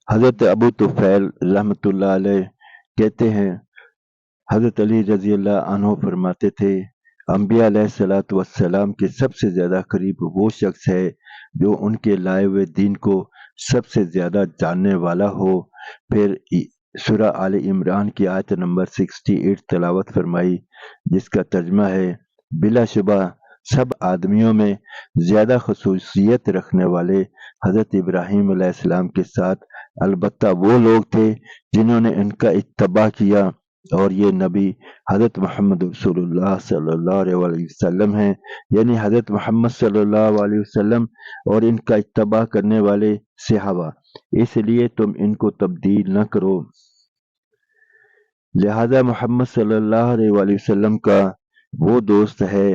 حضرت ابو طفیل رحمۃ اللہ علیہ کہتے ہیں، حضرت علی رضی اللہ عنہ فرماتے تھے، انبیاء علیہ الصلوۃ والسلام کے سب سے زیادہ قریب وہ شخص ہے جو ان کے لائے ہوئے دین کو سب سے زیادہ جاننے والا ہو۔ پھر سورہ آل عمران کی آیت نمبر 68 تلاوت فرمائی، جس کا ترجمہ ہے، بلا شبہ سب آدمیوں میں زیادہ خصوصیت رکھنے والے حضرت ابراہیم علیہ السلام کے ساتھ البتہ وہ لوگ تھے جنہوں نے ان کا اتباع کیا، اور یہ نبی حضرت محمد رسول اللہ صلی اللہ علیہ وسلم ہیں، یعنی حضرت محمد صلی اللہ علیہ وسلم اور ان کا اتباع کرنے والے صحابہ، اس لیے تم ان کو تبدیل نہ کرو۔ لہذا محمد صلی اللہ علیہ وسلم کا وہ دوست ہے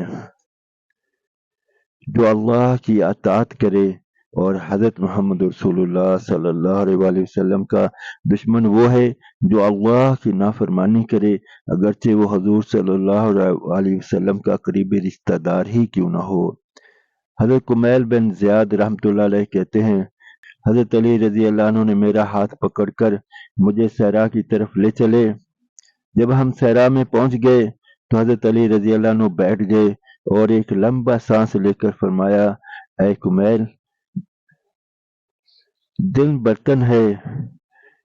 جو اللہ کی اطاعت کرے، اور حضرت محمد رسول اللہ صلی اللہ علیہ وسلم کا دشمن وہ ہے جو اللہ کی نافرمانی کرے، اگرچہ وہ حضور صلی اللہ علیہ وسلم کا قریبی رشتہ دار ہی کیوں نہ ہو۔ حضرت کمیل بن زیاد رحمۃ اللہ علیہ کہتے ہیں، حضرت علی رضی اللہ عنہ نے میرا ہاتھ پکڑ کر مجھے صحرا کی طرف لے چلے۔ جب ہم صحرا میں پہنچ گئے تو حضرت علی رضی اللہ عنہ بیٹھ گئے اور ایک لمبا سانس لے کر فرمایا، اے کمیل، دل برتن ہے،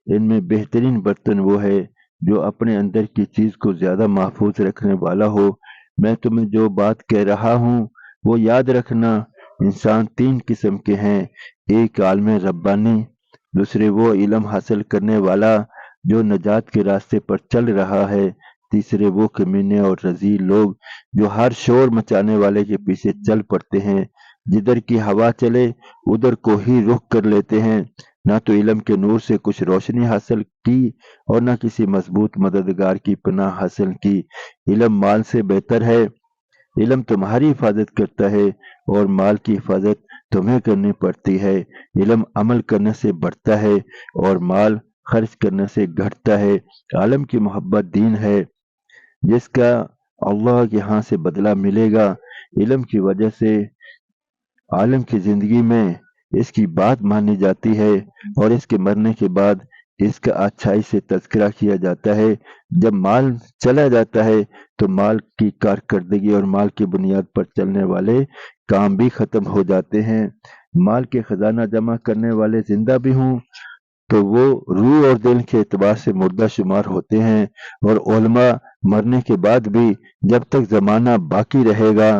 ان میں بہترین برتن وہ ہے جو اپنے اندر کی چیز کو زیادہ محفوظ رکھنے والا ہو۔ میں تمہیں جو بات کہہ رہا ہوں وہ یاد رکھنا۔ انسان تین قسم کے ہیں، ایک عالم ربانی، دوسرے وہ علم حاصل کرنے والا جو نجات کے راستے پر چل رہا ہے، تیسرے وہ کمینے اور رذیل لوگ جو ہر شور مچانے والے کے پیچھے چل پڑتے ہیں، جدھر کی ہوا چلے ادھر کو ہی رخ کر لیتے ہیں، نہ تو علم کے نور سے کچھ روشنی حاصل کی اور نہ کسی مضبوط مددگار کی پناہ حاصل کی۔ علم مال سے بہتر ہے، علم تمہاری حفاظت کرتا ہے اور مال کی حفاظت تمہیں کرنی پڑتی ہے۔ علم عمل کرنے سے بڑھتا ہے اور مال خرچ کرنے سے گھٹتا ہے۔ عالم کی محبت دین ہے جس کا اللہ کے ہاں سے بدلہ ملے گا۔ علم کی وجہ سے عالم کی زندگی میں اس کی بات مانی جاتی ہے اور اس کے مرنے کے بعد اس کا اچھائی سے تذکرہ کیا جاتا ہے۔ جب مال چلا جاتا ہے تو مال کی کارکردگی اور مال کی بنیاد پر چلنے والے کام بھی ختم ہو جاتے ہیں۔ مال کے خزانہ جمع کرنے والے زندہ بھی ہوں تو وہ روح اور دل کے اعتبار سے مردہ شمار ہوتے ہیں، اور علماء مرنے کے بعد بھی جب تک زمانہ باقی رہے گا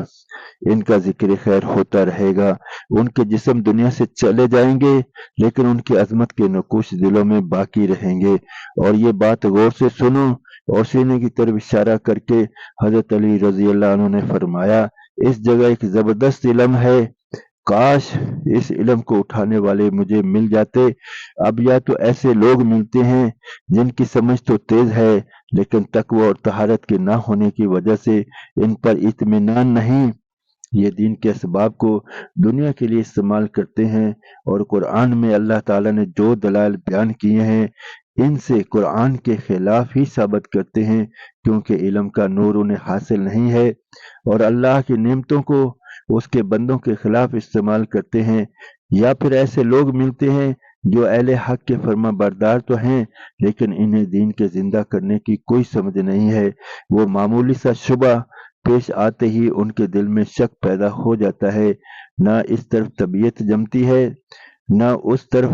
ان کا ذکر خیر ہوتا رہے گا۔ ان کے جسم دنیا سے چلے جائیں گے لیکن ان کی عظمت کے نقوش دلوں میں باقی رہیں گے۔ اور یہ بات غور سے سنو، اور سینے کی طرف اشارہ کر کے حضرت علی رضی اللہ عنہ نے فرمایا، اس جگہ ایک زبردست علم ہے، کاش اس علم کو اٹھانے والے مجھے مل جاتے۔ اب یا تو ایسے لوگ ملتے ہیں جن کی سمجھ تو تیز ہے لیکن تقوی اور طہارت کے نہ ہونے کی وجہ سے ان پر اطمینان نہیں، یہ دین کے اسباب کو دنیا کے لیے استعمال کرتے ہیں، اور قرآن میں اللہ تعالیٰ نے جو دلائل بیان کیے ہیں ان سے قرآن کے خلاف ہی ثابت کرتے ہیں، کیونکہ علم کا نور انہیں حاصل نہیں ہے، اور اللہ کی نعمتوں کو اس کے بندوں کے خلاف استعمال کرتے ہیں۔ یا پھر ایسے لوگ ملتے ہیں جو اہل حق کے فرما بردار تو ہیں لیکن انہیں دین کے زندہ کرنے کی کوئی سمجھ نہیں ہے۔ وہ معمولی سا شبہ پیش آتے ہی ان کے دل میں شک پیدا ہو جاتا ہے، نہ اس طرف طبیعت جمتی ہے نہ اس طرف۔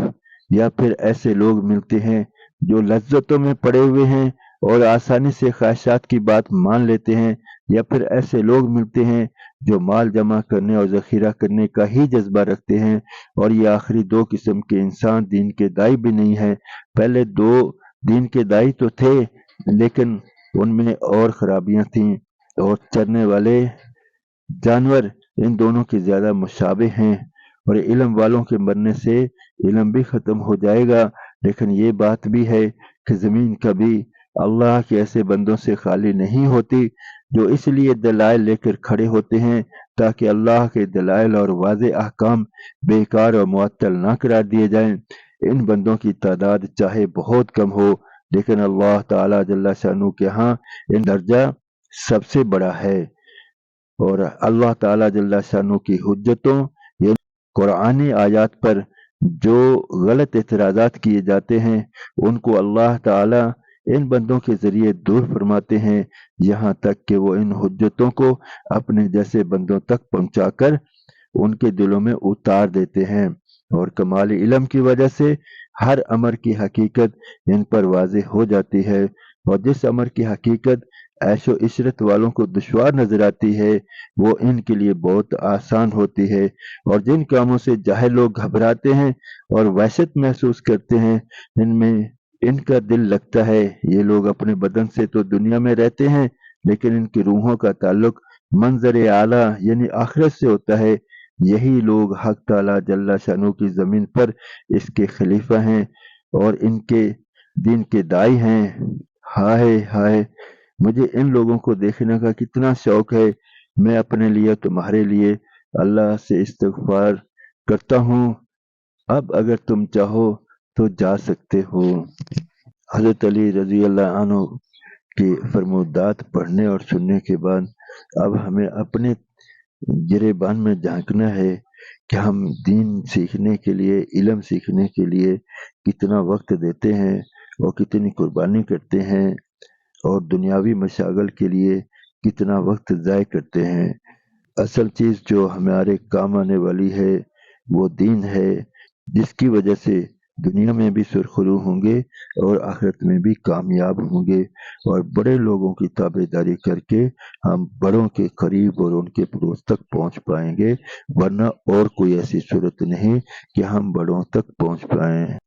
یا پھر ایسے لوگ ملتے ہیں جو لذتوں میں پڑے ہوئے ہیں اور آسانی سے خواہشات کی بات مان لیتے ہیں، یا پھر ایسے لوگ ملتے ہیں جو مال جمع کرنے اور ذخیرہ کرنے کا ہی جذبہ رکھتے ہیں، اور یہ آخری دو قسم کے انسان دین کے دائی بھی نہیں ہیں۔ پہلے دو دین کے دائی تو تھے لیکن ان میں اور خرابیاں تھیں، اور چرنے والے جانور ان دونوں کے زیادہ مشابہ ہیں، اور علم والوں کے مرنے سے علم بھی ختم ہو جائے گا، لیکن یہ بات بھی ہے کہ زمین کبھی اللہ کے ایسے بندوں سے خالی نہیں ہوتی جو اس لیے دلائل لے کر کھڑے ہوتے ہیں تاکہ اللہ کے دلائل اور واضح احکام بیکار اور معطل نہ قرار دیے جائیں۔ ان بندوں کی تعداد چاہے بہت کم ہو لیکن اللہ تعالیٰ جل شانہ کے ہاں ان درجہ سب سے بڑا ہے، اور اللہ تعالیٰ جل شانہ کی حجتوں یعنی قرآنی آیات پر جو غلط اعتراضات کیے جاتے ہیں ان کو اللہ تعالی ان بندوں کے ذریعے دور فرماتے ہیں، یہاں تک کہ وہ ان حجتوں کو اپنے جیسے بندوں تک پہنچا کر ان کے دلوں میں اتار دیتے ہیں، اور کمال علم کی وجہ سے ہر امر کی حقیقت ان پر واضح ہو جاتی ہے، اور جس امر کی حقیقت عیش و عشرت والوں کو دشوار نظر آتی ہے وہ ان کے لیے بہت آسان ہوتی ہے، اور جن کاموں سے جاہل لوگ گھبراتے ہیں اور وحشت محسوس کرتے ہیں، ان میں ان کا دل لگتا ہے۔ یہ لوگ اپنے بدن سے تو دنیا میں رہتے ہیں لیکن ان کی روحوں کا تعلق منظر اعلیٰ یعنی آخرت سے ہوتا ہے۔ یہی لوگ حق تعالی جل شانہ کی زمین پر اس کے خلیفہ ہیں اور ان کے دین کے دائی ہیں۔ ہائے ہائے، مجھے ان لوگوں کو دیکھنے کا کتنا شوق ہے۔ میں اپنے لیے تمہارے لیے اللہ سے استغفار کرتا ہوں، اب اگر تم چاہو تو جا سکتے ہو۔ حضرت علی رضی اللہ عنہ کی فرمودات پڑھنے اور سننے کے بعد اب ہمیں اپنے گریبان میں جھانکنا ہے کہ ہم دین سیکھنے کے لیے، علم سیکھنے کے لیے کتنا وقت دیتے ہیں اور کتنی قربانی کرتے ہیں، اور دنیاوی مشاغل کے لیے کتنا وقت ضائع کرتے ہیں۔ اصل چیز جو ہمارے کام آنے والی ہے وہ دین ہے، جس کی وجہ سے دنیا میں بھی سرخرو ہوں گے اور آخرت میں بھی کامیاب ہوں گے، اور بڑے لوگوں کی تابعداری کر کے ہم بڑوں کے قریب اور ان کے پڑوس تک پہنچ پائیں گے، ورنہ اور کوئی ایسی صورت نہیں کہ ہم بڑوں تک پہنچ پائیں۔